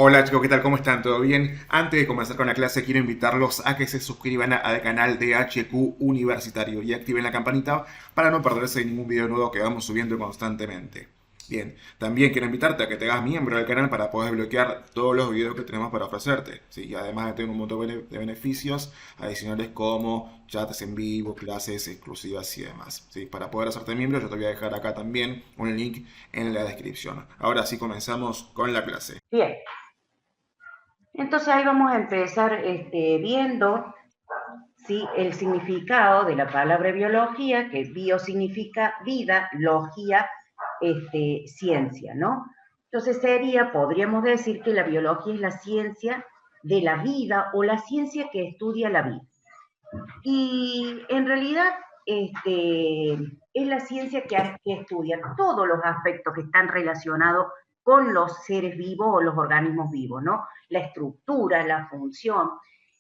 Hola chicos, ¿qué tal? ¿Cómo están? ¿Todo bien? Antes de comenzar con la clase, quiero invitarlos a que se suscriban al canal de HQ Universitario y activen la campanita para no perderse ningún video nuevo que vamos subiendo constantemente. Bien, también quiero invitarte a que te hagas miembro del canal para poder bloquear todos los videos que tenemos para ofrecerte. ¿Sí? Y además de tener un montón de beneficios adicionales como chats en vivo, clases exclusivas y demás. ¿Sí? Para poder hacerte miembro, yo te voy a dejar acá también un link en la descripción. Ahora sí comenzamos con la clase. Bien, entonces ahí vamos a empezar viendo ¿sí? El significado de la palabra biología, que bio significa vida, logía, ciencia, ¿no? Entonces podríamos decir que la biología es la ciencia de la vida o la ciencia que estudia la vida. Y en realidad es la ciencia que estudia todos los aspectos que están relacionados con los seres vivos o los organismos vivos, ¿no? La estructura, la función,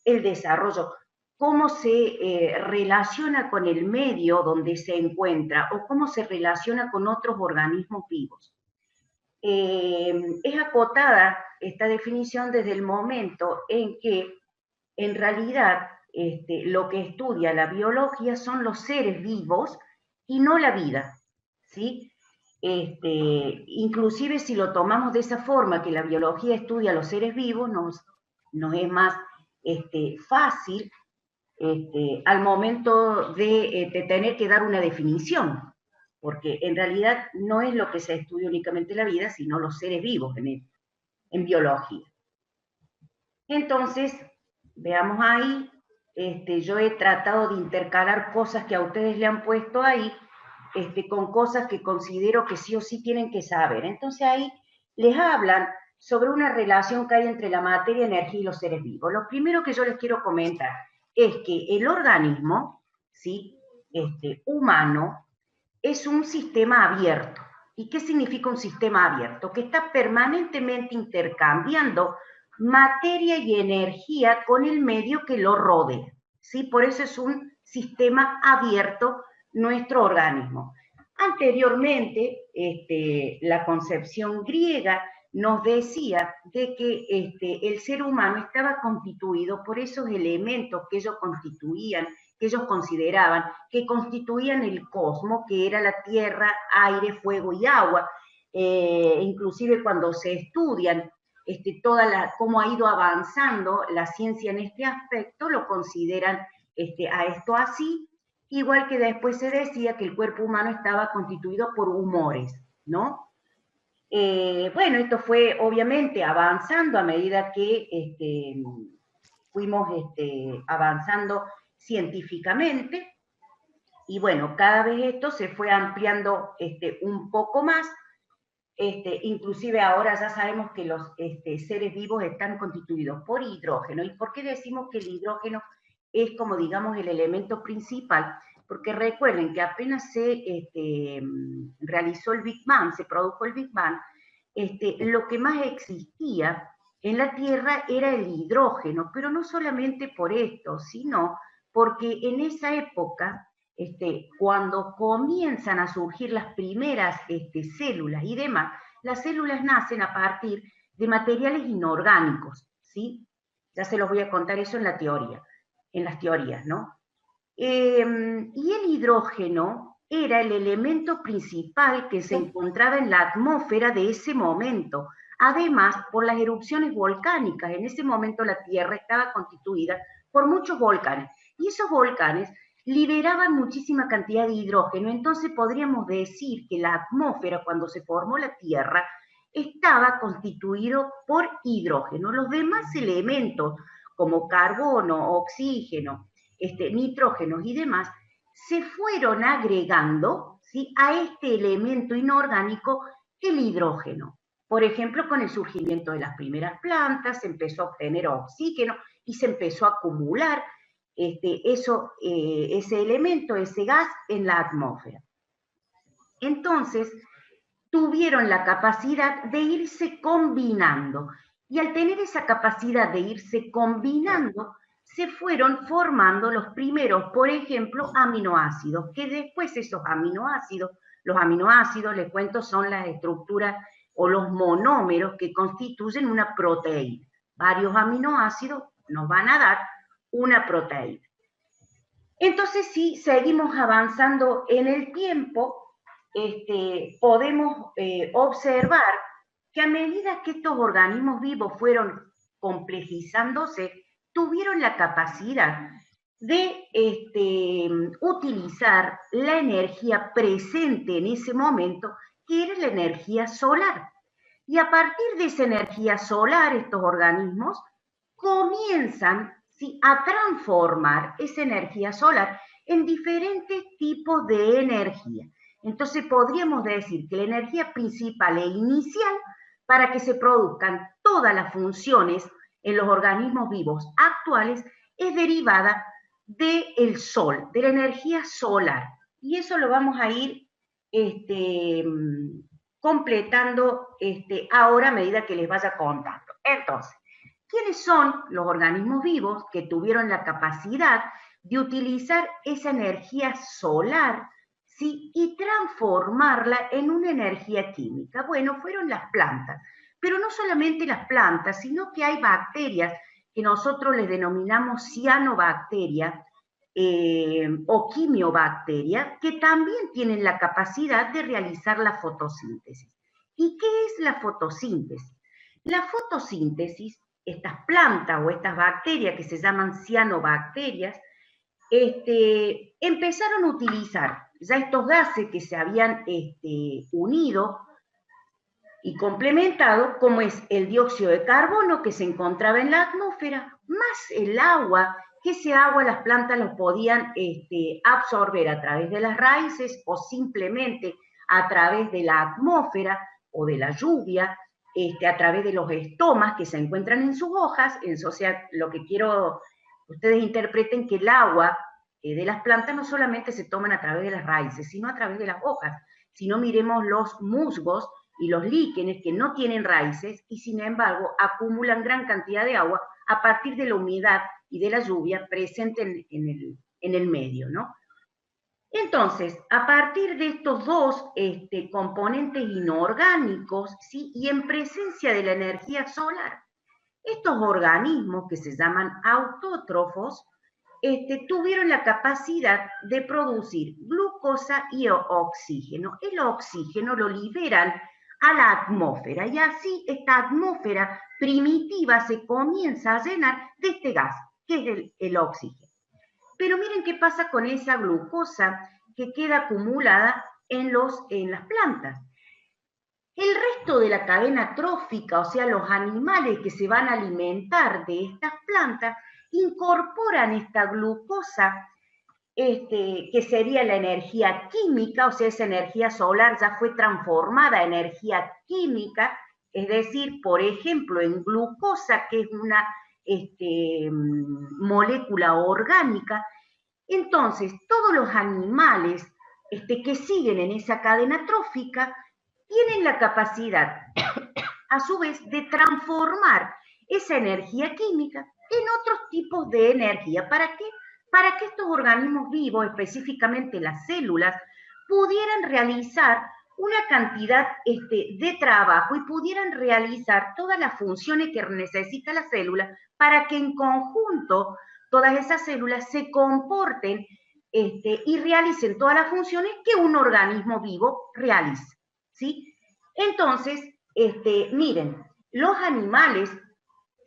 el desarrollo, cómo se relaciona con el medio donde se encuentra o cómo se relaciona con otros organismos vivos. Es acotada esta definición desde el momento en que en realidad lo que estudia la biología son los seres vivos y no la vida, ¿sí? Inclusive si lo tomamos de esa forma, que la biología estudia los seres vivos, nos es más fácil al momento de tener que dar una definición, porque en realidad no es lo que se estudia únicamente la vida, sino los seres vivos en biología. Entonces, veamos ahí, yo he tratado de intercalar cosas que a ustedes le han puesto ahí, con cosas que considero que sí o sí tienen que saber. Entonces ahí les hablan sobre una relación que hay entre la materia, energía y los seres vivos. Lo primero que yo les quiero comentar es que el organismo, ¿sí? Humano, es un sistema abierto. ¿Y qué significa un sistema abierto? Que está permanentemente intercambiando materia y energía con el medio que lo rodea. ¿Sí? Por eso es un sistema abierto nuestro organismo. Anteriormente, la concepción griega nos decía de que el ser humano estaba constituido por esos elementos que ellos constituían, que ellos consideraban que constituían el cosmos, que era la tierra, aire, fuego y agua. Inclusive cuando se estudian cómo ha ido avanzando la ciencia en este aspecto, lo consideran a esto así, igual que después se decía que el cuerpo humano estaba constituido por humores, ¿no? Bueno, esto fue obviamente avanzando a medida que fuimos avanzando científicamente, y bueno, cada vez esto se fue ampliando un poco más. Inclusive ahora ya sabemos que los seres vivos están constituidos por hidrógeno. ¿Y por qué decimos que el hidrógeno es como digamos el elemento principal? Porque recuerden que apenas se realizó el Big Bang, se produjo el Big Bang, lo que más existía en la Tierra era el hidrógeno, pero no solamente por esto, sino porque en esa época cuando comienzan a surgir las primeras células y demás, las células nacen a partir de materiales inorgánicos, ¿sí? Ya se los voy a contar eso en la teoría, en las teorías, ¿no? Y el hidrógeno era el elemento principal que se encontraba en la atmósfera de ese momento. Además, por las erupciones volcánicas, en ese momento la Tierra estaba constituida por muchos volcanes. Y esos volcanes liberaban muchísima cantidad de hidrógeno. Entonces podríamos decir que la atmósfera, cuando se formó la Tierra, estaba constituido por hidrógeno. Los demás elementos, como carbono, oxígeno, nitrógenos y demás, se fueron agregando, ¿sí?, a este elemento inorgánico, el hidrógeno. Por ejemplo, con el surgimiento de las primeras plantas, se empezó a obtener oxígeno y se empezó a acumular ese elemento, ese gas en la atmósfera. Entonces, tuvieron la capacidad de irse combinando. Y al tener esa capacidad de irse combinando, se fueron formando los primeros, por ejemplo, aminoácidos, que después esos aminoácidos, los aminoácidos, les cuento, son las estructuras o los monómeros que constituyen una proteína. Varios aminoácidos nos van a dar una proteína. Entonces, si seguimos avanzando en el tiempo, podemos observar que a medida que estos organismos vivos fueron complejizándose, tuvieron la capacidad de utilizar la energía presente en ese momento, que era la energía solar. Y a partir de esa energía solar, estos organismos comienzan, ¿sí?, a transformar esa energía solar en diferentes tipos de energía. Entonces podríamos decir que la energía principal e inicial para que se produzcan todas las funciones en los organismos vivos actuales es derivada del sol, de la energía solar. Y eso lo vamos a ir completando ahora a medida que les vaya contando. Entonces, ¿quiénes son los organismos vivos que tuvieron la capacidad de utilizar esa energía solar, ¿sí?, y transformarla en una energía química? Bueno, fueron las plantas, pero no solamente las plantas, sino que hay bacterias que nosotros les denominamos cianobacterias o quimiobacterias, que también tienen la capacidad de realizar la fotosíntesis. ¿Y qué es la fotosíntesis? La fotosíntesis, estas plantas o estas bacterias que se llaman cianobacterias, empezaron a utilizar ya estos gases que se habían unido y complementado, como es el dióxido de carbono que se encontraba en la atmósfera, más el agua, que ese agua las plantas lo podían absorber a través de las raíces o simplemente a través de la atmósfera o de la lluvia, a través de los estomas que se encuentran en sus hojas. O sea, lo que quiero que ustedes interpreten, que el agua de las plantas no solamente se toman a través de las raíces, sino a través de las hojas. Si no, miremos los musgos y los líquenes que no tienen raíces y sin embargo acumulan gran cantidad de agua a partir de la humedad y de la lluvia presente en el medio, ¿no? Entonces, a partir de estos dos componentes inorgánicos, ¿sí?, y en presencia de la energía solar, estos organismos que se llaman autótrofos tuvieron la capacidad de producir glucosa y oxígeno. El oxígeno lo liberan a la atmósfera y así esta atmósfera primitiva se comienza a llenar de este gas, que es el oxígeno. Pero miren qué pasa con esa glucosa que queda acumulada en las plantas. El resto de la cadena trófica, o sea, los animales que se van a alimentar de estas plantas, incorporan esta glucosa, que sería la energía química, o sea, esa energía solar ya fue transformada en energía química, es decir, por ejemplo, en glucosa, que es una molécula orgánica. Entonces, todos los animales que siguen en esa cadena trófica tienen la capacidad, a su vez, de transformar esa energía química en otros tipos de energía. ¿Para qué? Para que estos organismos vivos, específicamente las células, pudieran realizar una cantidad de trabajo y pudieran realizar todas las funciones que necesita la célula para que en conjunto todas esas células se comporten y realicen todas las funciones que un organismo vivo realiza, ¿sí? Entonces, miren, los animales,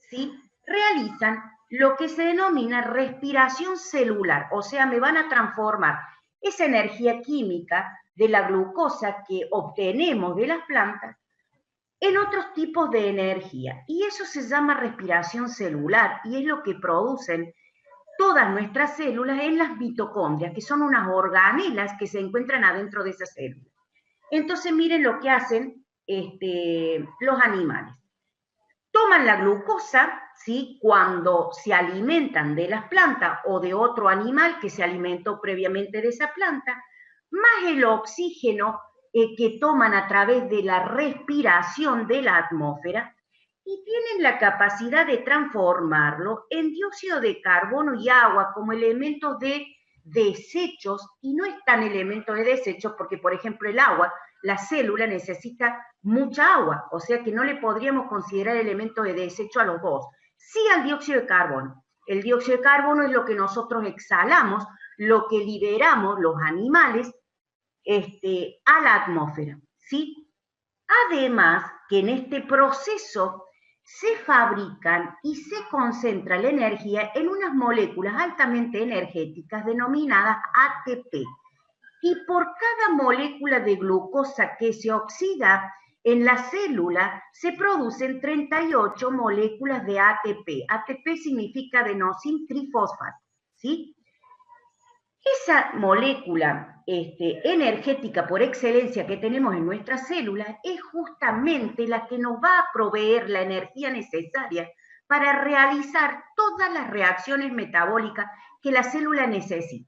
¿sí?, realizan lo que se denomina respiración celular, o sea, me van a transformar esa energía química de la glucosa que obtenemos de las plantas en otros tipos de energía. Y eso se llama respiración celular y es lo que producen todas nuestras células en las mitocondrias, que son unas organelas que se encuentran adentro de esas células. Entonces, miren lo que hacen los animales. Toman la glucosa, ¿sí?, cuando se alimentan de las plantas o de otro animal que se alimentó previamente de esa planta, más el oxígeno que toman a través de la respiración de la atmósfera, y tienen la capacidad de transformarlo en dióxido de carbono y agua como elementos de desechos, y no es tan elementos de desechos porque, por ejemplo, el agua la célula necesita mucha agua, o sea que no le podríamos considerar elemento de desecho a los dos. Sí al dióxido de carbono. El dióxido de carbono es lo que nosotros exhalamos, lo que liberamos los animales a la atmósfera, ¿sí? Además, que en este proceso se fabrican y se concentra la energía en unas moléculas altamente energéticas denominadas ATP. Y por cada molécula de glucosa que se oxida en la célula, se producen 38 moléculas de ATP. ATP significa adenosín trifosfato, ¿sí? Esa molécula energética por excelencia que tenemos en nuestras células es justamente la que nos va a proveer la energía necesaria para realizar todas las reacciones metabólicas que la célula necesita.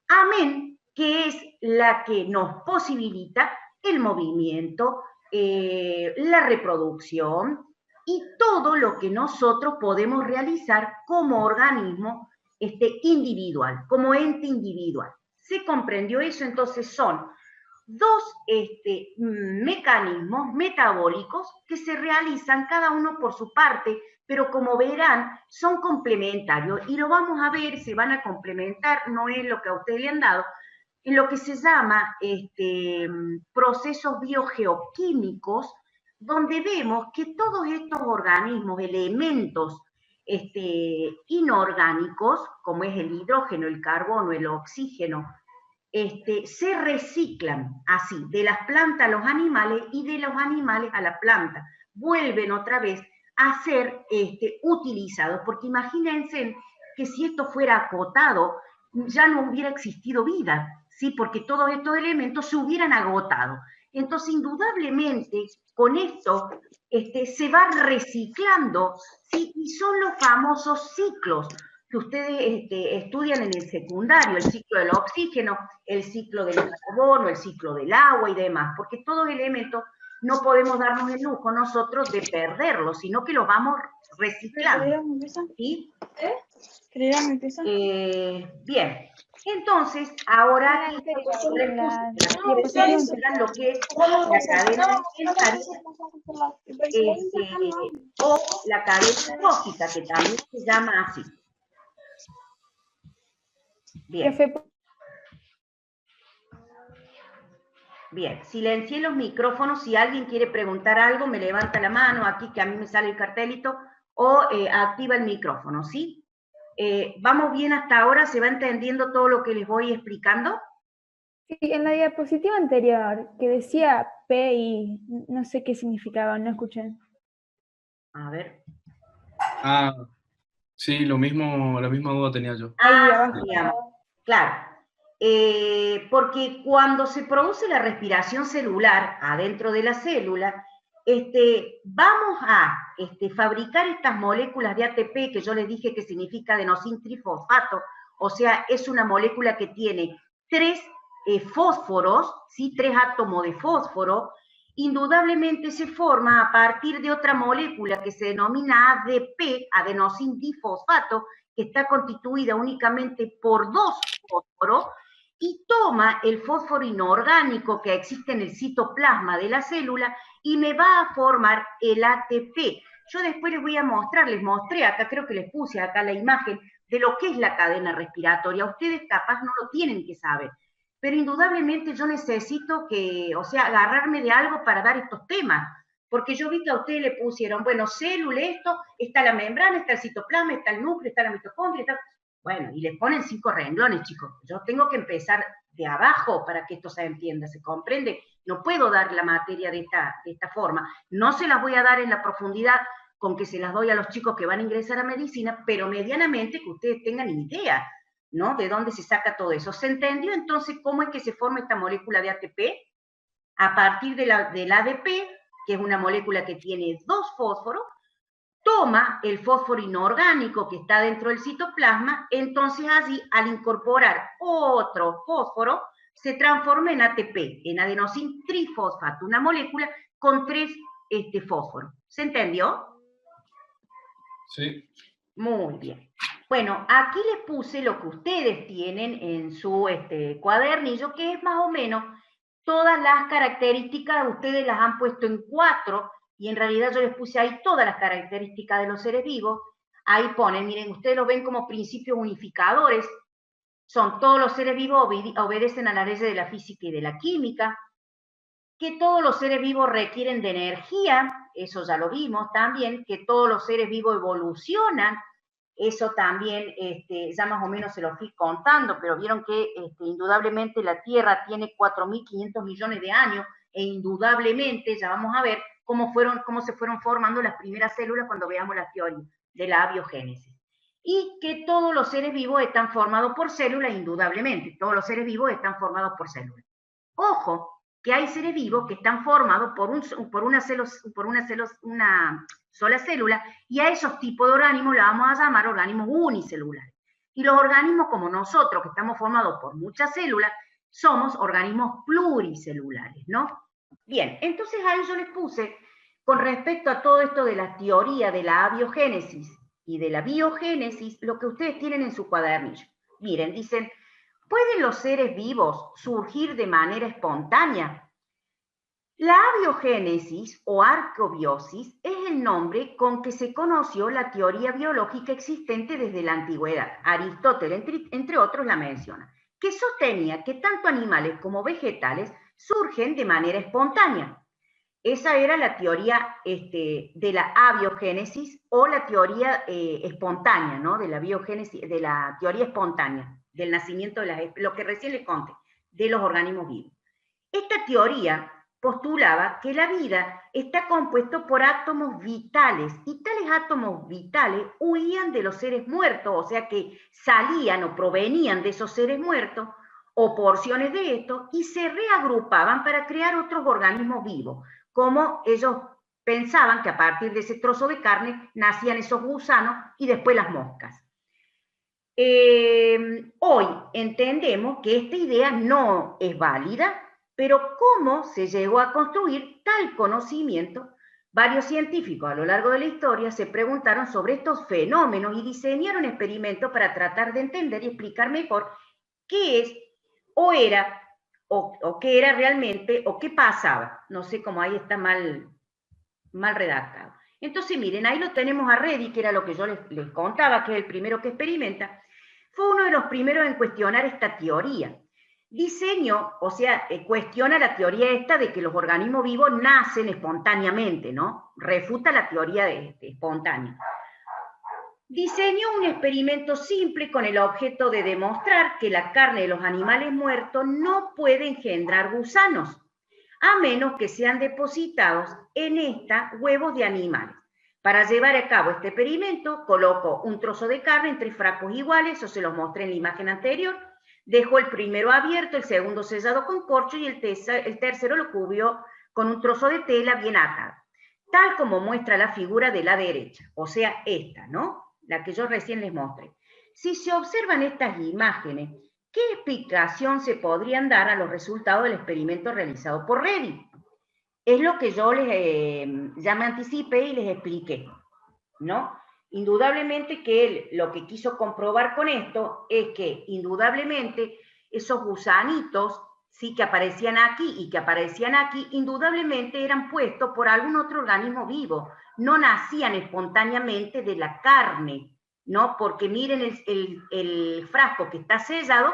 Amén, que es la que nos posibilita el movimiento, la reproducción y todo lo que nosotros podemos realizar como organismo individual, como ente individual. ¿Se comprendió eso? Entonces son dos mecanismos metabólicos que se realizan cada uno por su parte, pero como verán, son complementarios y lo vamos a ver, se van a complementar, no es lo que a ustedes le han dado, en lo que se llama procesos biogeoquímicos, donde vemos que todos estos organismos, elementos inorgánicos, como es el hidrógeno, el carbono, el oxígeno, se reciclan así, de las plantas a los animales y de los animales a la planta. Vuelven otra vez a ser utilizados, porque imagínense que si esto fuera acotado, ya no hubiera existido vida, ¿sí? Porque todos estos elementos se hubieran agotado. Entonces, indudablemente, con esto se va reciclando, ¿sí? Y son los famosos ciclos que ustedes estudian en el secundario, el ciclo del oxígeno, el ciclo del carbono, el ciclo del agua y demás, porque todos elementos no podemos darnos el lujo nosotros de perderlos, sino que los vamos reciclando. ¿Sí? Bien, entonces ahora les puse lo que es la cadena alimentaria o la cadena trófica, que también se llama así. Bien. Bien, silencié los micrófonos. Si alguien quiere preguntar algo, me levanta la mano aquí, que a mí me sale el cartelito, o activa el micrófono, ¿sí? ¿Vamos bien hasta ahora? ¿Se va entendiendo todo lo que les voy explicando? Sí, en la diapositiva anterior, que decía P y no sé qué significaba, no escuché. A ver. Ah, sí, la misma duda tenía yo. Ahí abajo. Claro. Porque cuando se produce la respiración celular adentro de la célula, vamos a fabricar estas moléculas de ATP que yo les dije que significa adenosín trifosfato, o sea, es una molécula que tiene 3 fósforos, ¿sí? 3 átomos de fósforo. Indudablemente se forma a partir de otra molécula que se denomina ADP, adenosín difosfato, que está constituida únicamente por 2 fósforos, y toma el fósforo inorgánico que existe en el citoplasma de la célula y me va a formar el ATP. Yo después les voy a mostrar, les mostré acá, creo que les puse acá la imagen de lo que es la cadena respiratoria. Ustedes capaz no lo tienen que saber, pero indudablemente yo necesito que, o sea, agarrarme de algo para dar estos temas, porque yo vi que a ustedes le pusieron, bueno, célula, esto, está la membrana, está el citoplasma, está el núcleo, está la mitocondria, está... Bueno, y les ponen 5 renglones, chicos. Yo tengo que empezar de abajo para que esto se entienda, ¿se comprende? No puedo dar la materia de esta forma. No se las voy a dar en la profundidad con que se las doy a los chicos que van a ingresar a medicina, pero medianamente que ustedes tengan idea, ¿no? De dónde se saca todo eso. ¿Se entendió entonces cómo es que se forma esta molécula de ATP? A partir del ADP, que es una molécula que tiene 2 fósforos, toma el fósforo inorgánico que está dentro del citoplasma, entonces allí al incorporar otro fósforo, se transforma en ATP, en adenosín trifosfato, una molécula con 3 fósforos. ¿Se entendió? Sí. Muy bien. Bueno, aquí les puse lo que ustedes tienen en su cuadernillo, que es más o menos todas las características, ustedes las han puesto en 4, y en realidad yo les puse ahí todas las características de los seres vivos. Ahí ponen, miren, ustedes lo ven como principios unificadores, son todos los seres vivos obedecen a las leyes de la física y de la química, que todos los seres vivos requieren de energía, eso ya lo vimos también, que todos los seres vivos evolucionan, eso también ya más o menos se lo fui contando, pero vieron que indudablemente la Tierra tiene 4.500 millones de años, e indudablemente ya vamos a ver cómo se fueron formando las primeras células cuando veamos la teoría de la abiogénesis. Y que todos los seres vivos están formados por células, indudablemente, todos los seres vivos están formados por células. Ojo, que hay seres vivos que están formados por una sola célula, y a esos tipos de organismos le vamos a llamar organismos unicelulares. Y los organismos como nosotros, que estamos formados por muchas células, somos organismos pluricelulares, ¿no? Bien, entonces ahí yo les puse, con respecto a todo esto de la teoría de la abiogénesis y de la biogénesis, lo que ustedes tienen en su cuadernillo. Miren, dicen, ¿pueden los seres vivos surgir de manera espontánea? La abiogénesis o arqueobiosis es el nombre con que se conoció la teoría biológica existente desde la antigüedad. Aristóteles, entre otros, la menciona, que sostenía que tanto animales como vegetales surgen de manera espontánea. Esa era la teoría de la abiogénesis o la teoría espontánea, ¿no? De la biogénesis, de la teoría espontánea, del nacimiento de lo que recién les conté, de los organismos vivos. Esta teoría postulaba que la vida está compuesta por átomos vitales, y tales átomos vitales huían de los seres muertos, o sea que salían o provenían de esos seres muertos, o porciones de estos, y se reagrupaban para crear otros organismos vivos, como ellos pensaban que a partir de ese trozo de carne nacían esos gusanos y después las moscas. Hoy entendemos que esta idea no es válida, pero ¿cómo se llegó a construir tal conocimiento? Varios científicos a lo largo de la historia se preguntaron sobre estos fenómenos y diseñaron experimentos para tratar de entender y explicar mejor qué es o era o qué era realmente o qué pasaba. No sé cómo ahí está mal redactado. Entonces, miren, ahí lo tenemos a Redi, que era lo que yo les contaba, que es el primero que experimenta. Fue uno de los primeros en cuestionar esta teoría. Diseño, o sea, cuestiona la teoría esta de que los organismos vivos nacen espontáneamente, ¿no? Refuta la teoría espontánea. Diseñó un experimento simple con el objeto de demostrar que la carne de los animales muertos no puede engendrar gusanos, a menos que sean depositados en esta huevos de animales. Para llevar a cabo este experimento, colocó un trozo de carne en 3 frascos iguales, eso se los mostré en la imagen anterior, dejó el primero abierto, el segundo sellado con corcho y el tercero lo cubrió con un trozo de tela bien atado, tal como muestra la figura de la derecha, o sea, esta, ¿no? La que yo recién les mostré. Si se observan estas imágenes, ¿qué explicación se podrían dar a los resultados del experimento realizado por Redi? Es lo que yo ya me anticipé y les expliqué, ¿no? Indudablemente que él lo que quiso comprobar con esto es que indudablemente esos gusanitos, sí, que aparecían aquí y que aparecían aquí, indudablemente eran puestos por algún otro organismo vivo, no nacían espontáneamente de la carne, ¿no? Porque miren el frasco que está sellado,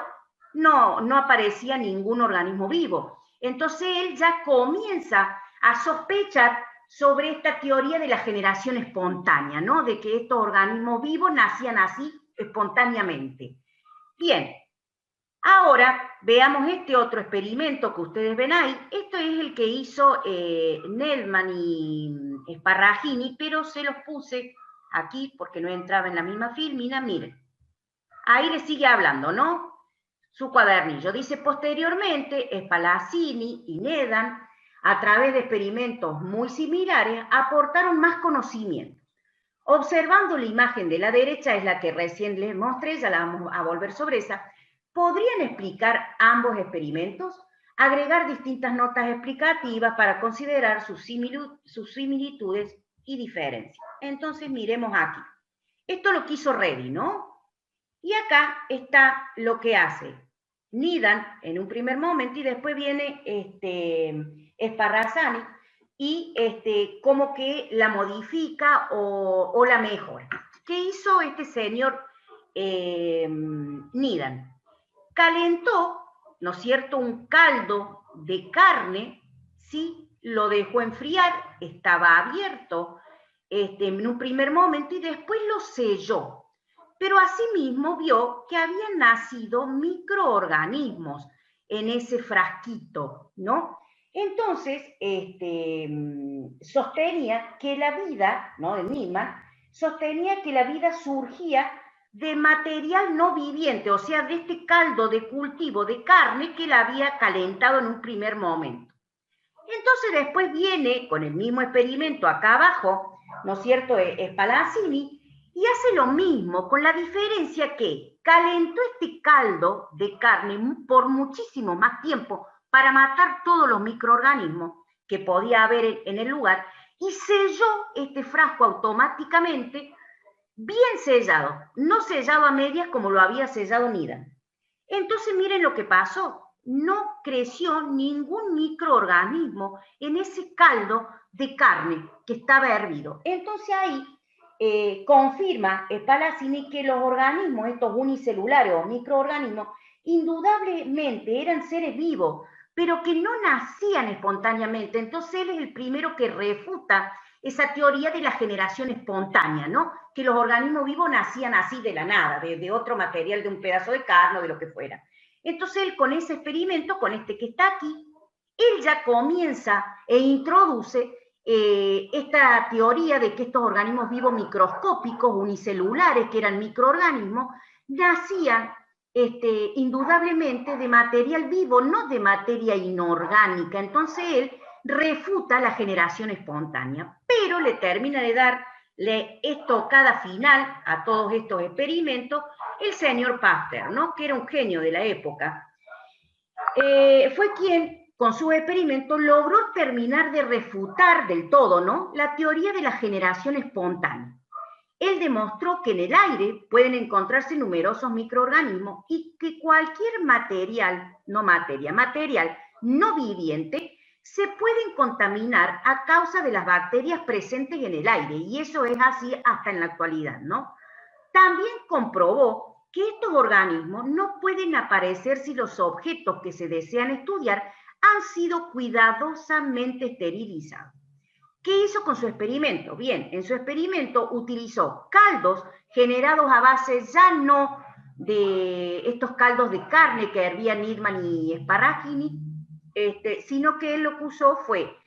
no aparecía ningún organismo vivo. Entonces él ya comienza a sospechar sobre esta teoría de la generación espontánea, ¿no? De que estos organismos vivos nacían así espontáneamente. Bien, ahora veamos este otro experimento que ustedes ven ahí. Esto es el que hizo Nelman y Sparragini, pero se los puse aquí porque no entraba en la misma filmina. Miren, ahí le sigue hablando, ¿no? Su cuadernillo. Dice, posteriormente, Spallanzani y Needham, a través de experimentos muy similares, aportaron más conocimiento. Observando la imagen de la derecha, es la que recién les mostré, ya la vamos a volver sobre esa, ¿podrían explicar ambos experimentos? Agregar distintas notas explicativas para considerar sus similitudes y diferencias. Entonces, miremos aquí. Esto lo quiso Redi, ¿no? Y acá está lo que hace Nidan en un primer momento y después viene Sparrazzani y como que la modifica o la mejora. ¿Qué hizo este señor Nidan? Calentó, ¿no es cierto?, un caldo de carne, ¿sí? Lo dejó enfriar, estaba abierto en un primer momento y después lo selló. Pero asimismo vio que habían nacido microorganismos en ese frasquito, ¿no? Entonces, sostenía que la vida, ¿no?, de Niemann, sostenía que la vida surgía de material no viviente, o sea, de este caldo de cultivo de carne que él había calentado en un primer momento. Entonces después viene con el mismo experimento acá abajo, ¿no es cierto?, Spallanzani, y hace lo mismo, con la diferencia que calentó este caldo de carne por muchísimo más tiempo para matar todos los microorganismos que podía haber en el lugar, y selló este frasco automáticamente, bien sellado, no sellado a medias como lo había sellado Nidan. Entonces miren lo que pasó, no creció ningún microorganismo en ese caldo de carne que estaba hervido. Entonces ahí confirma Spallanzani que los organismos, estos unicelulares o microorganismos, indudablemente eran seres vivos, pero que no nacían espontáneamente. Entonces él es el primero que refuta esa teoría de la generación espontánea, ¿no? Que los organismos vivos nacían así de la nada, de otro material, de un pedazo de carne o de lo que fuera. Entonces él con ese experimento, con este que está aquí, él ya comienza e introduce esta teoría de que estos organismos vivos microscópicos, unicelulares, que eran microorganismos, nacían indudablemente de material vivo, no de materia inorgánica. Entonces él refuta la generación espontánea, pero le termina de darle estocada final a todos estos experimentos el señor Pasteur, ¿no?, que era un genio de la época. Fue quien, con su experimento, logró terminar de refutar del todo, ¿no?, la teoría de la generación espontánea. Él demostró que en el aire pueden encontrarse numerosos microorganismos y que cualquier material no viviente se pueden contaminar a causa de las bacterias presentes en el aire, y eso es así hasta en la actualidad, ¿no? También comprobó que estos organismos no pueden aparecer si los objetos que se desean estudiar han sido cuidadosamente esterilizados. ¿Qué hizo con su experimento? Bien, en su experimento utilizó caldos generados a base ya no de estos caldos de carne que hervían Niemann y Sparrazzani, sino que él lo que usó fue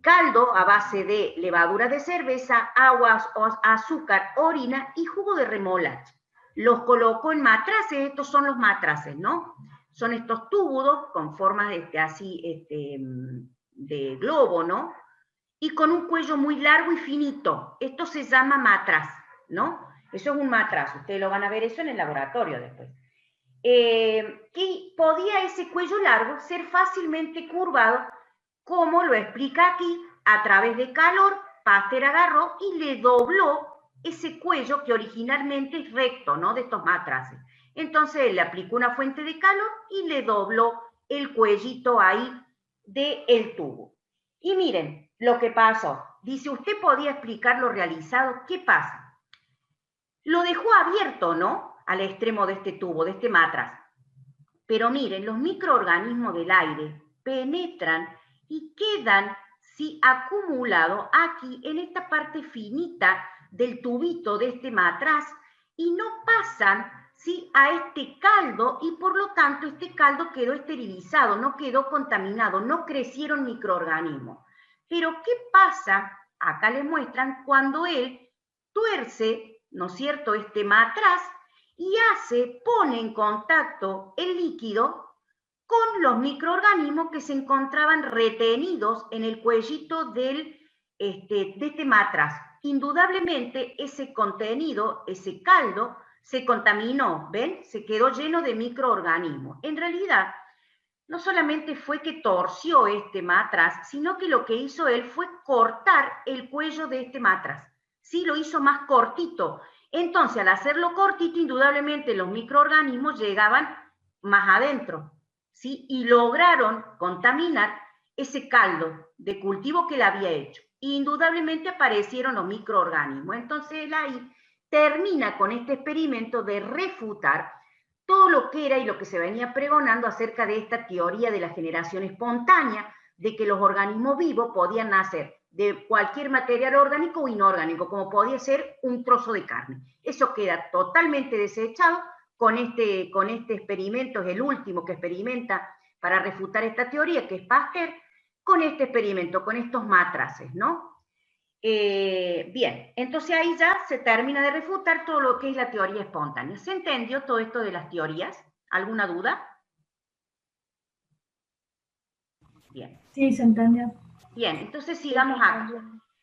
caldo a base de levadura de cerveza, agua, azúcar, orina y jugo de remolacha. Los colocó en matraces, estos son los matraces, ¿no? Son estos túbulos con formas de globo, ¿no? Y con un cuello muy largo y finito. Esto se llama matraz, ¿no? Eso es un matraz, ustedes lo van a ver eso en el laboratorio después. Y podía ese cuello largo ser fácilmente curvado, como lo explica aquí, a través de calor. Pasteur agarró y le dobló ese cuello que originalmente es recto, ¿no?, de estos matraces. Entonces él le aplicó una fuente de calor y le dobló el cuellito ahí del tubo. Y miren lo que pasó. Dice, usted podía explicar lo realizado. ¿Qué pasa? Lo dejó abierto, ¿no?, al extremo de este tubo, de este matraz. Pero miren, los microorganismos del aire penetran y quedan acumulados aquí en esta parte finita del tubito de este matraz y no pasan a este caldo, y por lo tanto este caldo quedó esterilizado, no quedó contaminado, no crecieron microorganismos. Pero ¿qué pasa? Acá les muestran cuando él tuerce, ¿no es cierto?, este matraz y pone en contacto el líquido con los microorganismos que se encontraban retenidos en el cuellito de este matraz. Indudablemente ese contenido, ese caldo, se contaminó, ¿ven? Se quedó lleno de microorganismos. En realidad, no solamente fue que torció este matraz, sino que lo que hizo él fue cortar el cuello de este matraz. Sí, lo hizo más cortito. Entonces, al hacerlo cortito, indudablemente los microorganismos llegaban más adentro, ¿sí? Y lograron contaminar ese caldo de cultivo que él había hecho. Indudablemente aparecieron los microorganismos. Entonces él ahí termina con este experimento de refutar todo lo que era y lo que se venía pregonando acerca de esta teoría de la generación espontánea, de que los organismos vivos podían nacer de cualquier material orgánico o inorgánico, como podía ser un trozo de carne. Eso queda totalmente desechado con este experimento, es el último que experimenta para refutar esta teoría, que es Pasteur, con este experimento, con estos matraces, ¿no? Bien, entonces ahí ya se termina de refutar todo lo que es la teoría espontánea. ¿Se entendió todo esto de las teorías? ¿Alguna duda? Bien. Sí, se entendió. Bien, entonces sigamos acá.